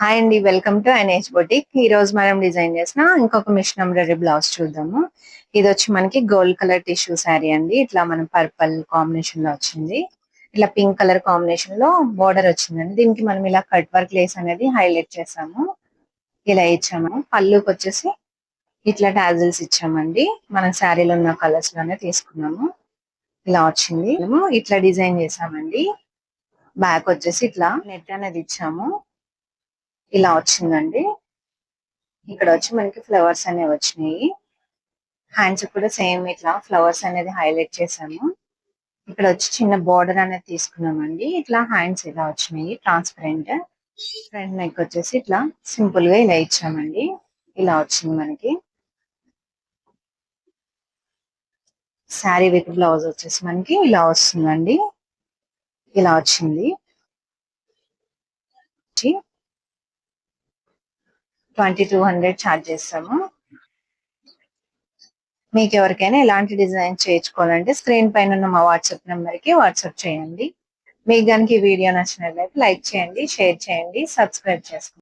Hi అండి, welcome to NH boutique. ఈ రోజు మనం డిజైన్ చేసిన ఇంకొక మిషన్ ఎంబ్రాయిడరీ బ్లౌజ్ చూద్దాము. ఇది వచ్చి మనకి గోల్డ్ కలర్ టిష్యూ శారీ అండి. ఇట్లా మనం పర్పల్ కాంబినేషన్ లో వచ్చింది. ఇట్లా పింక్ కలర్ కాంబినేషన్ లో బోర్డర్ వచ్చిందండి. దీనికి మనం ఇలా కట్ వర్క్ లేస్ అనేది హైలైట్ చేసాము. ఇలా ఇచ్చాము. పళ్ళుకి వచ్చేసి ఇట్లా టాజిల్స్ ఇచ్చామండి. మనం శారీలో ఉన్న కలర్స్ లోనే తీసుకున్నాము. ఇలా వచ్చింది. ఇట్లా డిజైన్ చేసామండి. బ్యాక్ వచ్చేసి ఇట్లా నెట్ అనేది ఇచ్చాము. ఇలా వచ్చిందండి. ఇక్కడ వచ్చి మనకి ఫ్లవర్స్ అనేవి వచ్చినాయి. హ్యాండ్స్ కూడా సేమ్ ఇట్లా ఫ్లవర్స్ అనేది హైలైట్ చేసాము. ఇక్కడ వచ్చి చిన్న బోర్డర్ అనేది తీసుకున్నామండి. ఇట్లా హ్యాండ్స్ ఇలా వచ్చినాయి ట్రాన్స్పరెంట్. ఫ్రంట్ నెక్ వచ్చేసి ఇట్లా సింపుల్ గా ఇలా ఇచ్చామండి. ఇలా వచ్చింది మనకి. శారీ విత్ బ్లౌజ్ వచ్చేసి మనకి ఇలా వస్తుందండి. ఇలా వచ్చింది. 2200 ఛార్జ్ చేస్తాము. మీకు ఎవరికైనా ఎలాంటి డిజైన్ చేయించుకోవాలంటే స్క్రీన్ పైన ఉన్న మా వాట్సాప్ నెంబర్ కి వాట్సాప్ చేయండి. మీకు కనుక ఈ వీడియో నచ్చినట్లయితే లైక్ చేయండి, షేర్ చేయండి, సబ్స్క్రైబ్ చేసుకోండి.